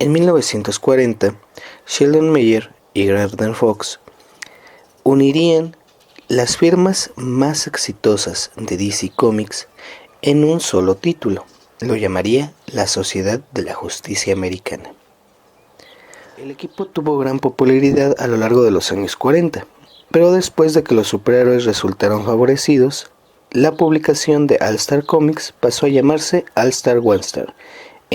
En 1940, Sheldon Mayer y Gardner Fox unirían las firmas más exitosas de DC Comics en un solo título. Lo llamaría la Sociedad de la Justicia Americana. El equipo tuvo gran popularidad a lo largo de los años 40, pero después de que los superhéroes resultaron favorecidos, la publicación de All Star Comics pasó a llamarse All Star One Star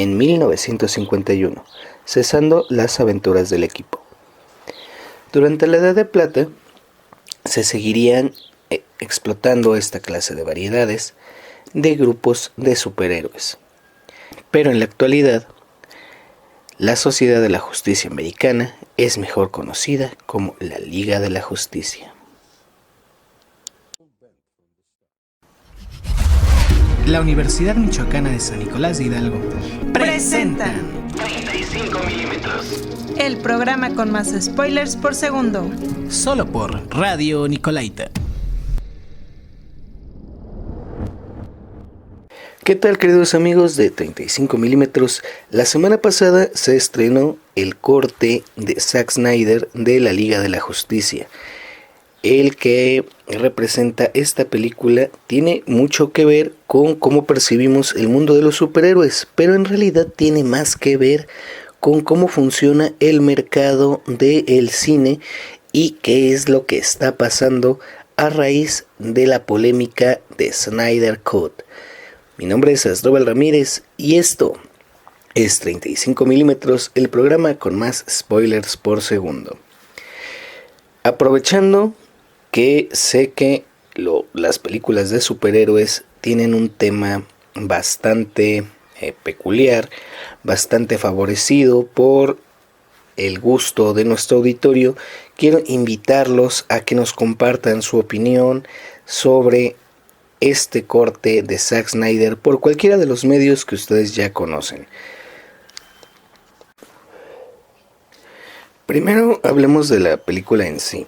en 1951, cesando las aventuras del equipo. Durante la Edad de Plata, se seguirían explotando esta clase de variedades de grupos de superhéroes. Pero en la actualidad, la Sociedad de la Justicia Americana es mejor conocida como la Liga de la Justicia. La Universidad Michoacana de San Nicolás de Hidalgo presentan 35 milímetros. el programa con más spoilers por segundo. solo por Radio Nicolaita. ¿Qué tal, queridos amigos de 35 milímetros? La semana pasada se estrenó el corte de Zack Snyder de la Liga de la Justicia. El que representa esta película tiene mucho que ver con cómo percibimos el mundo de los superhéroes, pero en realidad tiene más que ver con cómo funciona el mercado del cine y qué es lo que está pasando a raíz de la polémica de Snyder Cut. Mi nombre es Asdrúbal Ramírez y esto es 35 milímetros, el programa con más spoilers por segundo. Aprovechando que sé que las películas de superhéroes tienen un tema bastante peculiar, bastante favorecido por el gusto de nuestro auditorio, quiero invitarlos a que nos compartan su opinión sobre este corte de Zack Snyder por cualquiera de los medios que ustedes ya conocen. Primero hablemos de la película en sí.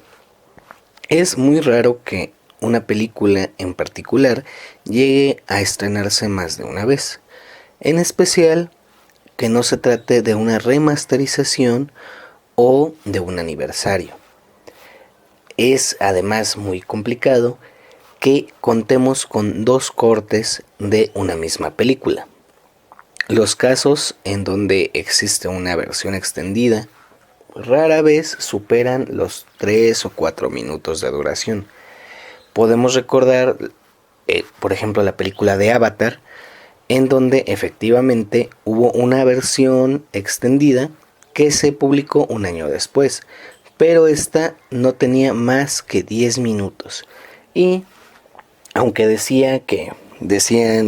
Es muy raro que una película en particular llegue a estrenarse más de una vez, en especial que no se trate de una remasterización o de un aniversario. Es además muy complicado que contemos con dos cortes de una misma película. Los casos en donde existe una versión extendida rara vez superan los 3 o 4 minutos de duración. Podemos recordar, por ejemplo, la película de Avatar, en donde efectivamente hubo una versión extendida que se publicó un año después, pero esta no tenía más que 10 minutos. Y aunque decían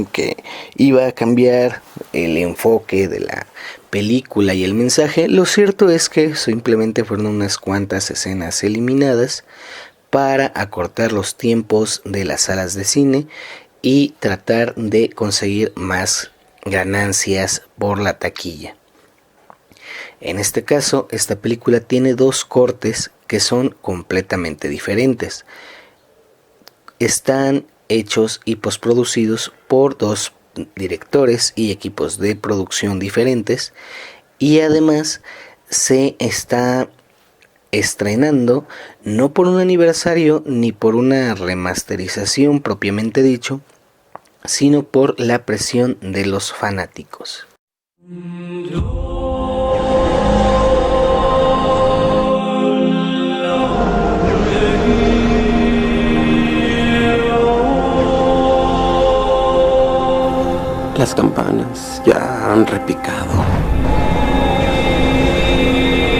que iba a cambiar el enfoque de la película y el mensaje, lo cierto es que simplemente fueron unas cuantas escenas eliminadas para acortar los tiempos de las salas de cine y tratar de conseguir más ganancias por la taquilla. En este caso, esta película tiene dos cortes que son completamente diferentes. Están hechos y postproducidos por dos directores y equipos de producción diferentes, y además se está estrenando no por un aniversario ni por una remasterización propiamente dicho, sino por la presión de los fanáticos. Las campanas ya han repicado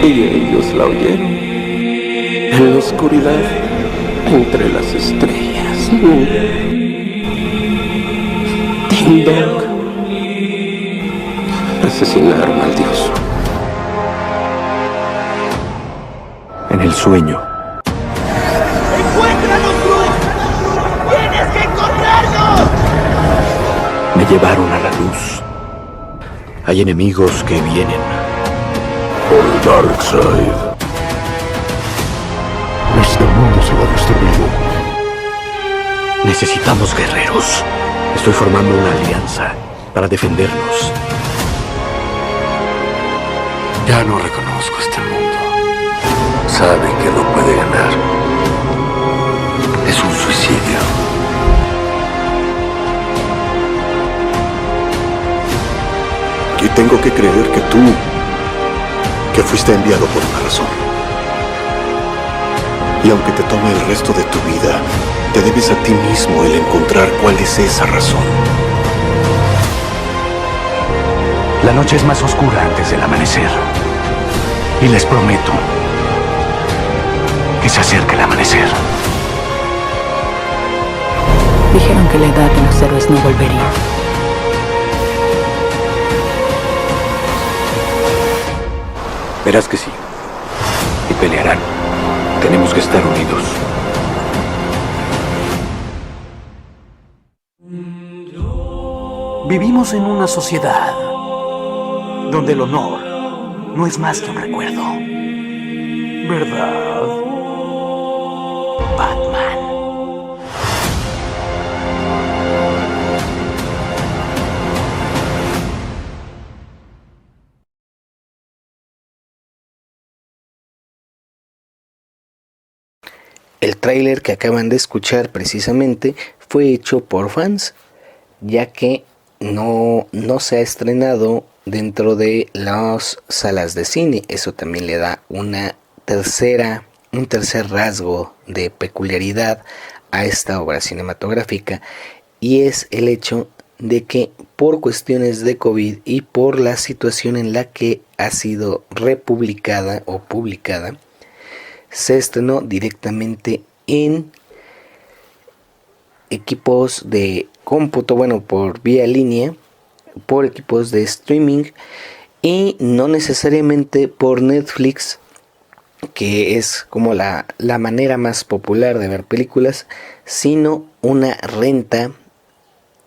y ellos la oyeron en la oscuridad entre las estrellas. Ding dong. Asesinaron al dios. En el sueño. ¡Encuéntranos, Bruce! ¡Tienes que encontrarnos! Me llevaron a la luz. Hay enemigos que vienen por el Darkseid. Este mundo será destruido. Necesitamos guerreros. Estoy formando una alianza para defendernos. Ya no reconozco este mundo. Sabe que no puede ganar. Es un suicidio. Y tengo que creer que tú, que fuiste enviado por una razón. Y aunque te tome el resto de tu vida, te debes a ti mismo el encontrar cuál es esa razón. La noche es más oscura antes del amanecer. Y les prometo que se acerca el amanecer. Dijeron que la edad de los héroes no volvería. Verás que sí. Y pelearán. Tenemos que estar unidos. Vivimos en una sociedad donde el honor no es más que un recuerdo. ¿Verdad, Batman? El tráiler que acaban de escuchar precisamente fue hecho por fans, ya que no se ha estrenado dentro de las salas de cine. Eso también le da un tercer rasgo de peculiaridad a esta obra cinematográfica, y es el hecho de que por cuestiones de COVID y por la situación en la que ha sido republicada o publicada, se estrenó directamente en equipos de cómputo, bueno, por vía línea, por equipos de streaming, y no necesariamente por Netflix, que es como la manera más popular de ver películas, sino una renta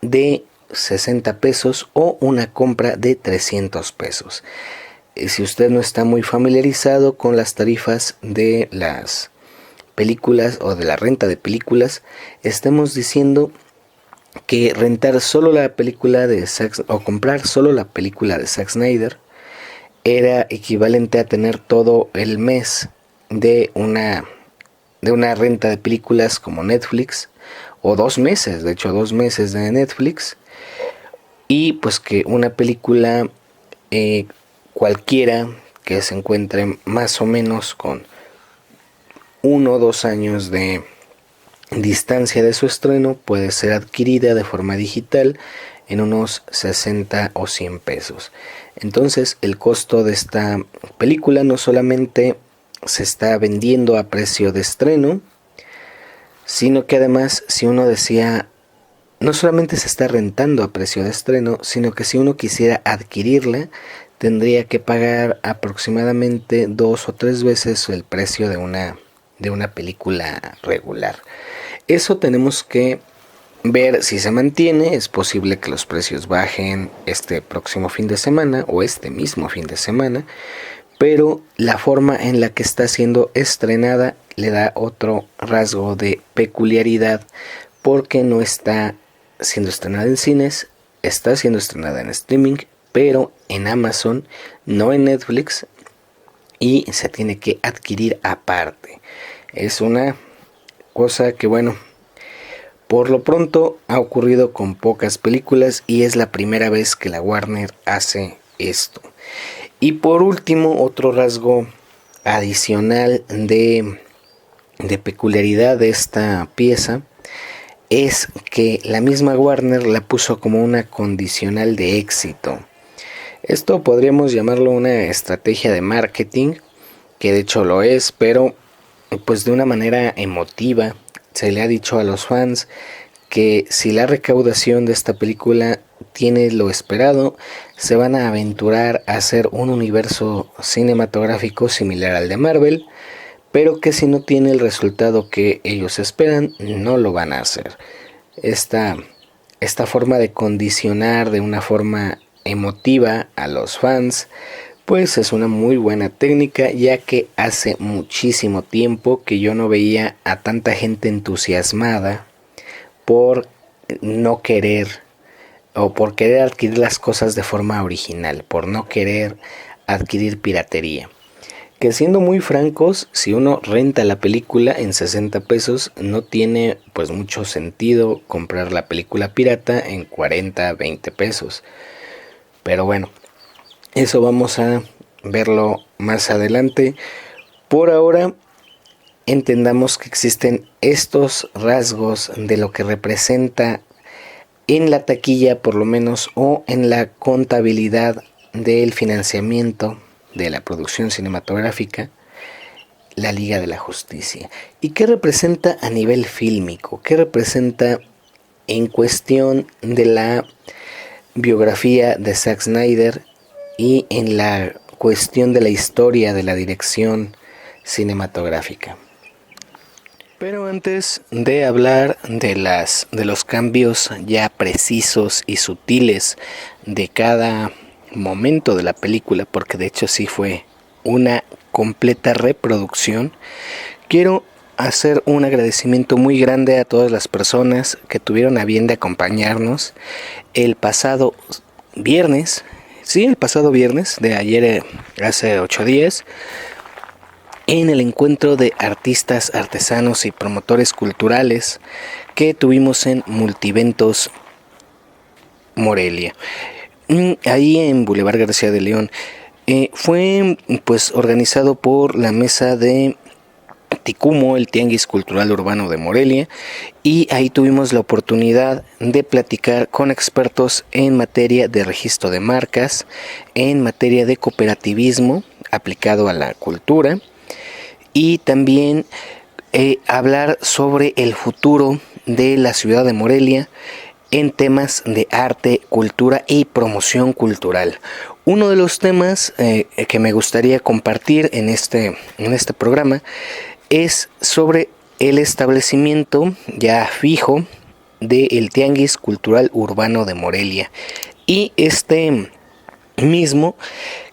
de 60 pesos o una compra de 300 pesos. Si usted no está muy familiarizado con las tarifas de las películas o de la renta de películas, estamos diciendo que rentar solo la película de o comprar solo la película de Zack Snyder era equivalente a tener todo el mes de una renta de películas como Netflix, o 2 meses, de hecho 2 meses de Netflix, y pues que una película cualquiera que se encuentre más o menos con 1 o 2 años de distancia de su estreno puede ser adquirida de forma digital en unos 60 o 100 pesos. Entonces el costo de esta película no solamente se está vendiendo a precio de estreno, sino que además, si uno decía, no solamente se está rentando a precio de estreno, sino que si uno quisiera adquirirla, tendría que pagar aproximadamente 2 o 3 veces el precio de una película regular. Eso tenemos que ver si se mantiene. Es posible que los precios bajen este próximo fin de semana o este mismo fin de semana, pero la forma en la que está siendo estrenada le da otro rasgo de peculiaridad, porque no está siendo estrenada en cines, está siendo estrenada en streaming, pero en Amazon, no en Netflix, y se tiene que adquirir aparte. Es una cosa que, bueno, por lo pronto ha ocurrido con pocas películas y es la primera vez que la Warner hace esto. Y por último, otro rasgo adicional de peculiaridad de esta pieza es que la misma Warner la puso como una condicional de éxito. Esto podríamos llamarlo una estrategia de marketing, que de hecho lo es, pero pues de una manera emotiva. Se le ha dicho a los fans que si la recaudación de esta película tiene lo esperado, se van a aventurar a hacer un universo cinematográfico similar al de Marvel, pero que si no tiene el resultado que ellos esperan, no lo van a hacer. Esta forma de condicionar de una forma emotiva a los fans, pues es una muy buena técnica, ya que hace muchísimo tiempo que yo no veía a tanta gente entusiasmada por no querer o por querer adquirir las cosas de forma original, por no querer adquirir piratería. Que siendo muy francos, si uno renta la película en 60 pesos, no tiene pues mucho sentido comprar la película pirata en 40, 20 pesos. Pero bueno, eso vamos a verlo más adelante. Por ahora, entendamos que existen estos rasgos de lo que representa en la taquilla, por lo menos, o en la contabilidad del financiamiento de la producción cinematográfica, la Liga de la Justicia. ¿Y qué representa a nivel fílmico? ¿Qué representa en cuestión de la biografía de Zack Snyder y en la cuestión de la historia de la dirección cinematográfica? Pero antes de hablar de los cambios ya precisos y sutiles de cada momento de la película, porque de hecho sí fue una completa reproducción, quiero hacer un agradecimiento muy grande a todas las personas que tuvieron a bien de acompañarnos el pasado viernes de ayer, hace 8 días, en el encuentro de artistas, artesanos y promotores culturales que tuvimos en Multiventos Morelia, ahí en Boulevard García de León. Fue pues organizado por la mesa de Ticumo, el Tianguis Cultural Urbano de Morelia, y ahí tuvimos la oportunidad de platicar con expertos en materia de registro de marcas, en materia de cooperativismo aplicado a la cultura, y también hablar sobre el futuro de la ciudad de Morelia en temas de arte, cultura y promoción cultural. Uno de los temas que me gustaría compartir en este programa es sobre el establecimiento ya fijo del Tianguis Cultural Urbano de Morelia, y este mismo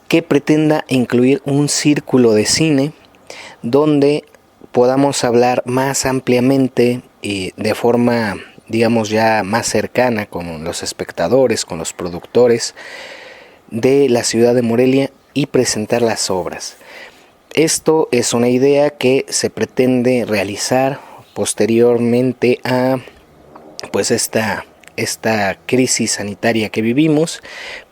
que pretenda incluir un círculo de cine donde podamos hablar más ampliamente y de forma, digamos, ya más cercana con los espectadores, con los productores de la ciudad de Morelia, y presentar las obras. Esto es una idea que se pretende realizar posteriormente a pues esta crisis sanitaria que vivimos,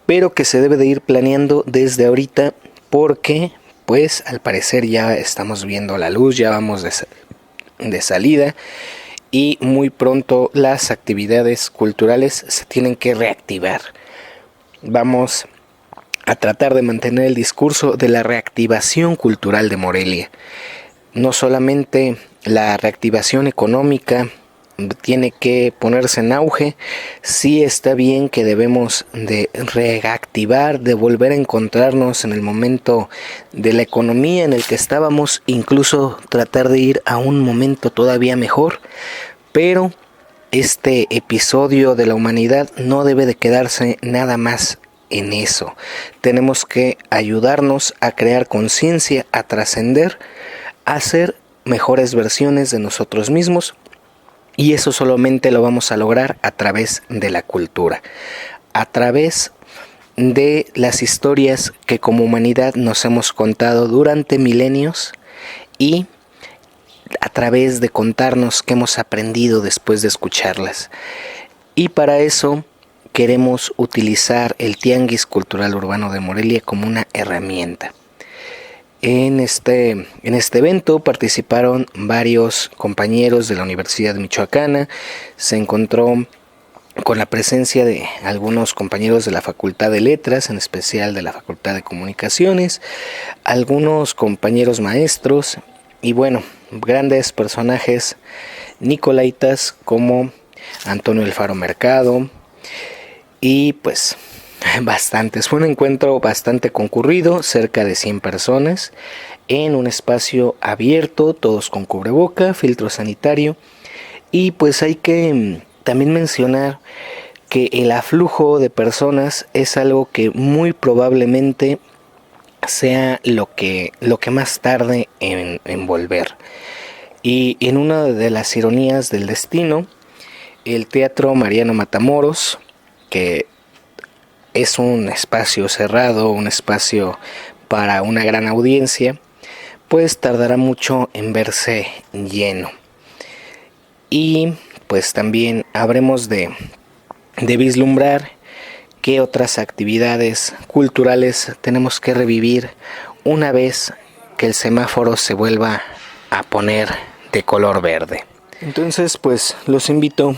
pero que se debe de ir planeando desde ahorita, porque pues al parecer ya estamos viendo la luz, ya vamos de salida, y muy pronto las actividades culturales se tienen que reactivar. Vamos a tratar de mantener el discurso de la reactivación cultural de Morelia. No solamente la reactivación económica tiene que ponerse en auge, sí está bien que debemos de reactivar, de volver a encontrarnos en el momento de la economía en el que estábamos, incluso tratar de ir a un momento todavía mejor, pero este episodio de la humanidad no debe de quedarse nada más en eso. Tenemos que ayudarnos a crear conciencia, a trascender, a ser mejores versiones de nosotros mismos, y eso solamente lo vamos a lograr a través de la cultura, a través de las historias que como humanidad nos hemos contado durante milenios, y a través de contarnos qué hemos aprendido después de escucharlas. Y para eso queremos utilizar el Tianguis Cultural Urbano de Morelia como una herramienta. En este evento participaron varios compañeros de la Universidad Michoacana. Se encontró con la presencia de algunos compañeros de la Facultad de Letras, en especial de la Facultad de Comunicaciones, algunos compañeros maestros y bueno, grandes personajes nicolaitas como Antonio El Faro Mercado, y pues bastantes. Fue un encuentro bastante concurrido, cerca de 100 personas, en un espacio abierto, todos con cubreboca, filtro sanitario. Y pues hay que también mencionar que el aflujo de personas es algo que muy probablemente sea lo que más tarde en volver. Y en una de las ironías del destino, el Teatro Mariano Matamoros, que es un espacio cerrado, un espacio para una gran audiencia, pues tardará mucho en verse lleno. Y pues también habremos de vislumbrar qué otras actividades culturales tenemos que revivir una vez que el semáforo se vuelva a poner de color verde. Entonces, pues los invito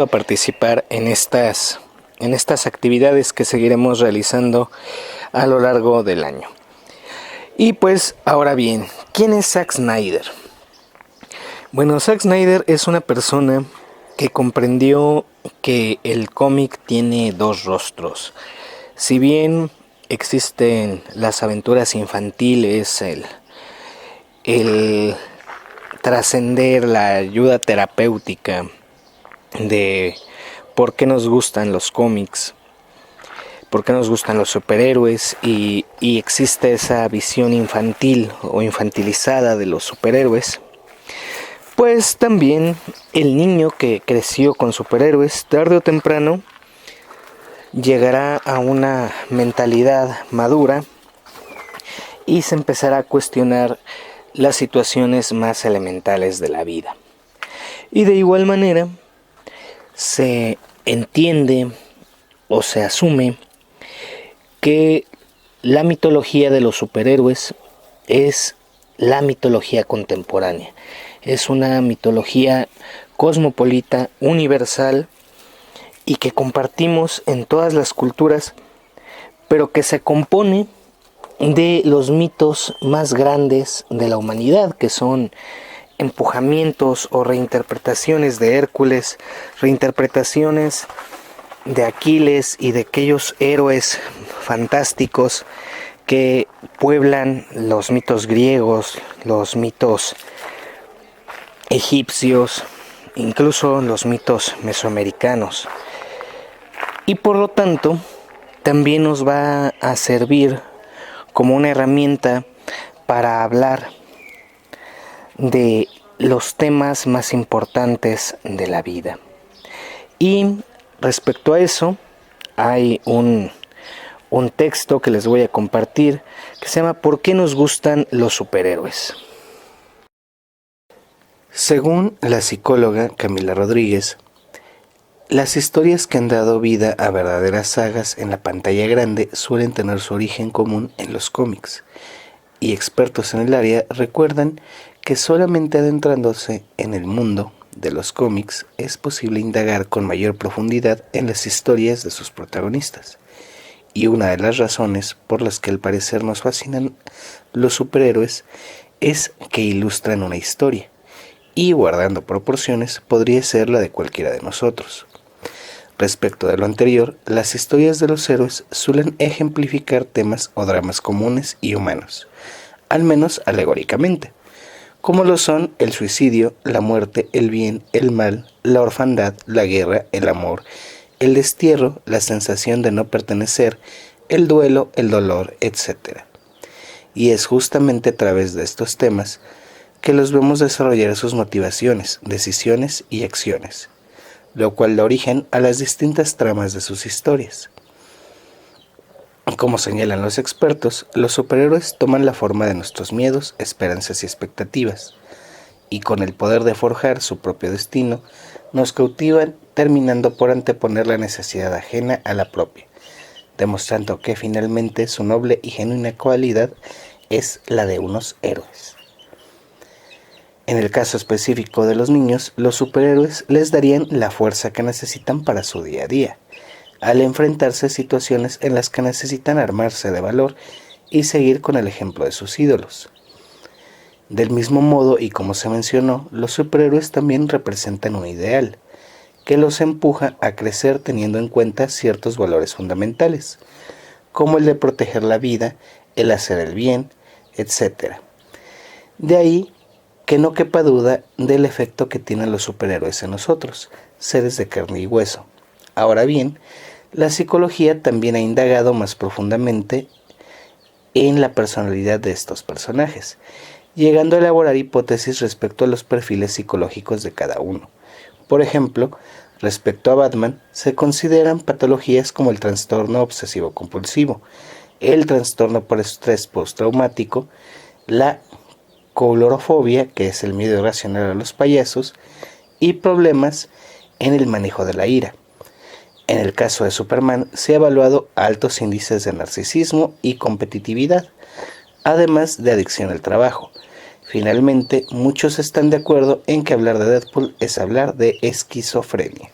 a participar en estas actividades que seguiremos realizando a lo largo del año. Y pues, ahora bien, ¿quién es Zack Snyder? Bueno, Zack Snyder es una persona que comprendió que el cómic tiene dos rostros. Si bien existen las aventuras infantiles, el trascender la ayuda terapéutica de por qué nos gustan los cómics, por qué nos gustan los superhéroes, y existe esa visión infantil o infantilizada de los superhéroes, pues también el niño que creció con superhéroes, tarde o temprano llegará a una mentalidad madura y se empezará a cuestionar las situaciones más elementales de la vida. Y de igual manera se entiende o se asume que la mitología de los superhéroes es la mitología contemporánea. Es una mitología cosmopolita, universal, y que compartimos en todas las culturas, pero que se compone de los mitos más grandes de la humanidad, que son empujamientos o reinterpretaciones de Hércules, reinterpretaciones de Aquiles y de aquellos héroes fantásticos que pueblan los mitos griegos, los mitos egipcios, incluso los mitos mesoamericanos. Y por lo tanto, también nos va a servir como una herramienta para hablar de los temas más importantes de la vida. Y respecto a eso, hay un texto que les voy a compartir que se llama ¿Por qué nos gustan los superhéroes? Según la psicóloga Camila Rodríguez, las historias que han dado vida a verdaderas sagas en la pantalla grande suelen tener su origen común en los cómics, y expertos en el área recuerdan que solamente adentrándose en el mundo de los cómics es posible indagar con mayor profundidad en las historias de sus protagonistas. Y una de las razones por las que al parecer nos fascinan los superhéroes es que ilustran una historia, y guardando proporciones podría ser la de cualquiera de nosotros. Respecto de lo anterior, las historias de los héroes suelen ejemplificar temas o dramas comunes y humanos, al menos alegóricamente, como lo son el suicidio, la muerte, el bien, el mal, la orfandad, la guerra, el amor, el destierro, la sensación de no pertenecer, el duelo, el dolor, etc. Y es justamente a través de estos temas que los vemos desarrollar sus motivaciones, decisiones y acciones, lo cual da origen a las distintas tramas de sus historias. Como señalan los expertos, los superhéroes toman la forma de nuestros miedos, esperanzas y expectativas, y con el poder de forjar su propio destino, nos cautivan, terminando por anteponer la necesidad ajena a la propia, demostrando que finalmente su noble y genuina cualidad es la de unos héroes. En el caso específico de los niños, los superhéroes les darían la fuerza que necesitan para su día a día, al enfrentarse a situaciones en las que necesitan armarse de valor y seguir con el ejemplo de sus ídolos. Del mismo modo, y como se mencionó, los superhéroes también representan un ideal, que los empuja a crecer teniendo en cuenta ciertos valores fundamentales, como el de proteger la vida, el hacer el bien, etc. De ahí que no quepa duda del efecto que tienen los superhéroes en nosotros, seres de carne y hueso. Ahora bien, la psicología también ha indagado más profundamente en la personalidad de estos personajes, llegando a elaborar hipótesis respecto a los perfiles psicológicos de cada uno. Por ejemplo, respecto a Batman, se consideran patologías como el trastorno obsesivo-compulsivo, el trastorno por estrés postraumático, la coulrofobia, que es el miedo irracional a los payasos, y problemas en el manejo de la ira. En el caso de Superman se ha evaluado altos índices de narcisismo y competitividad, además de adicción al trabajo. Finalmente, muchos están de acuerdo en que hablar de Deadpool es hablar de esquizofrenia.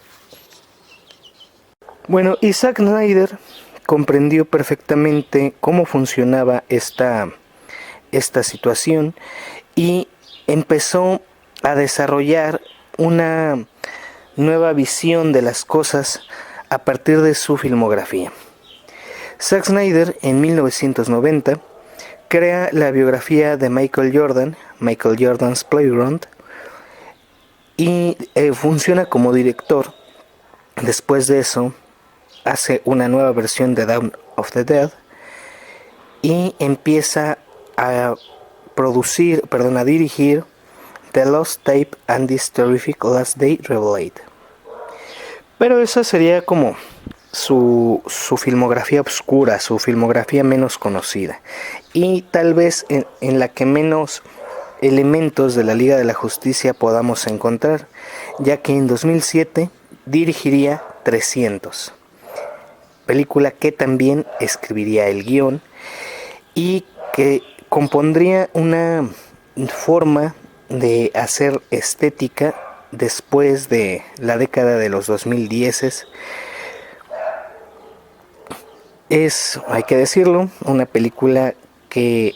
Bueno, y Zack Snyder comprendió perfectamente cómo funcionaba esta situación y empezó a desarrollar una nueva visión de las cosas a partir de su filmografía. Zack Snyder en 1990 crea la biografía de Michael Jordan, Michael Jordan's Playground, y funciona como director. Después de eso hace una nueva versión de Dawn of the Dead y empieza a dirigir The Lost Tape and This Terrific Last Day Revealed. Pero esa sería como su filmografía oscura, su filmografía menos conocida, y tal vez en la que menos elementos de la Liga de la Justicia podamos encontrar, ya que en 2007 dirigiría 300, película que también escribiría el guión y que compondría una forma de hacer estética después de la década de los 2010. Es, hay que decirlo, una película que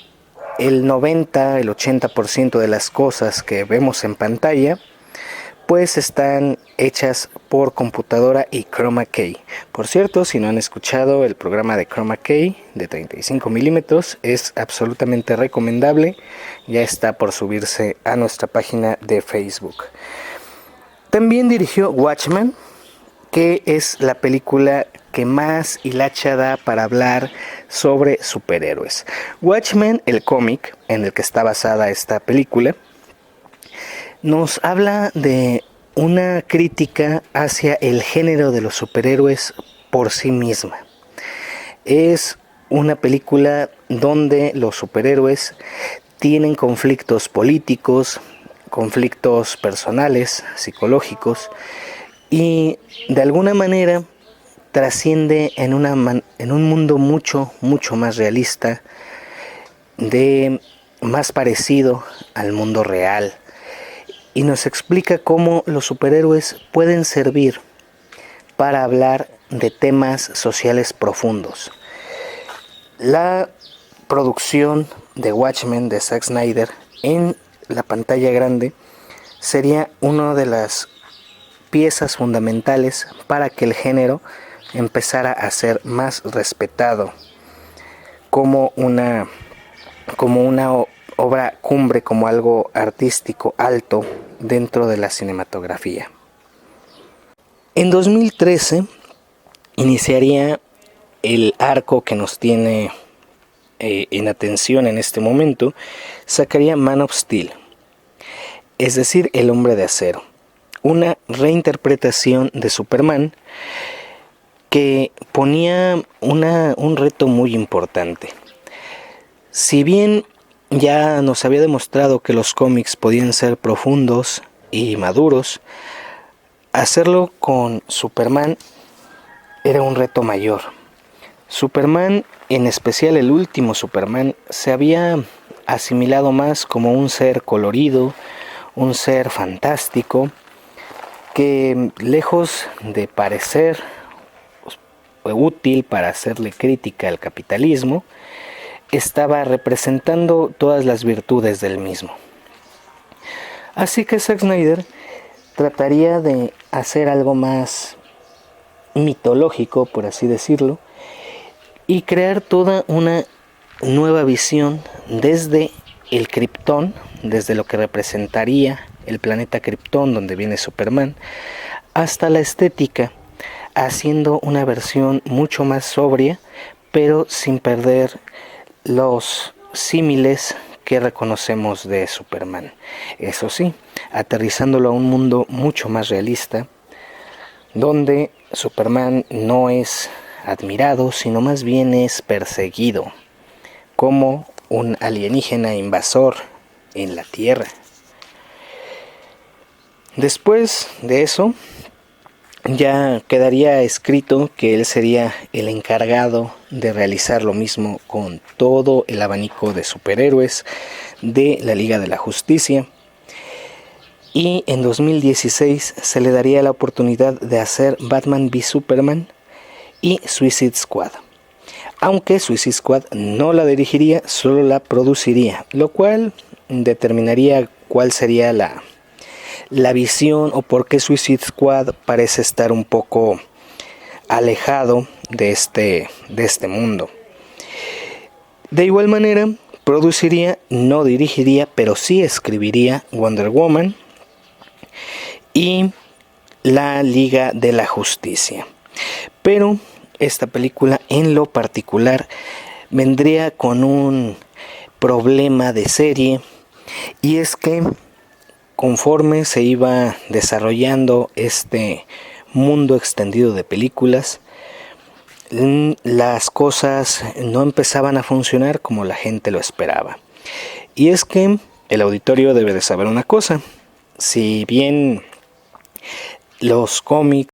el 80% de las cosas que vemos en pantalla pues están hechas por computadora y Chroma Key. Por cierto, si no han escuchado el programa de Chroma Key de 35 milímetros, es absolutamente recomendable. Ya está por subirse a nuestra página de Facebook. También dirigió Watchmen, que es la película que más hilacha da para hablar sobre superhéroes. Watchmen, el cómic en el que está basada esta película, nos habla de una crítica hacia el género de los superhéroes por sí misma. Es una película donde los superhéroes tienen conflictos políticos, conflictos personales, psicológicos, y de alguna manera trasciende en un mundo mucho más realista, más parecido al mundo real, y nos explica cómo los superhéroes pueden servir para hablar de temas sociales profundos. La producción de Watchmen de Zack Snyder en la pantalla grande sería una de las piezas fundamentales para que el género empezara a ser más respetado como una obra cumbre, como algo artístico alto dentro de la cinematografía. En 2013 iniciaría el arco que nos tiene en atención en este momento. Sacaría Man of Steel, es decir, El Hombre de Acero, una reinterpretación de Superman que ponía un reto muy importante. Si bien ya nos había demostrado que los cómics podían ser profundos y maduros, hacerlo con Superman era un reto mayor. Superman, en especial el último Superman, se había asimilado más como un ser colorido, un ser fantástico, que lejos de parecer útil para hacerle crítica al capitalismo, estaba representando todas las virtudes del mismo. Así que Zack Snyder trataría de hacer algo más mitológico, por así decirlo, y crear toda una nueva visión desde el Krypton, desde lo que representaría el planeta Krypton donde viene Superman, hasta la estética, haciendo una versión mucho más sobria, pero sin perder los símiles que reconocemos de Superman. Eso sí, aterrizándolo a un mundo mucho más realista, donde Superman no es admirado, sino más bien es perseguido como un alienígena invasor en la Tierra. Después de eso, ya quedaría escrito que él sería el encargado de realizar lo mismo con todo el abanico de superhéroes de la Liga de la Justicia. Y en 2016 se le daría la oportunidad de hacer Batman v Superman y Suicide Squad. Aunque Suicide Squad no la dirigiría, solo la produciría, lo cual determinaría cuál sería la visión o por qué Suicide Squad parece estar un poco alejado de este mundo. De igual manera, produciría, no dirigiría, pero sí escribiría Wonder Woman y la Liga de la Justicia. Pero esta película en lo particular vendría con un problema de serie, y es que conforme se iba desarrollando este mundo extendido de películas, las cosas no empezaban a funcionar como la gente lo esperaba. Y es que el auditorio debe de saber una cosa: si bien los cómics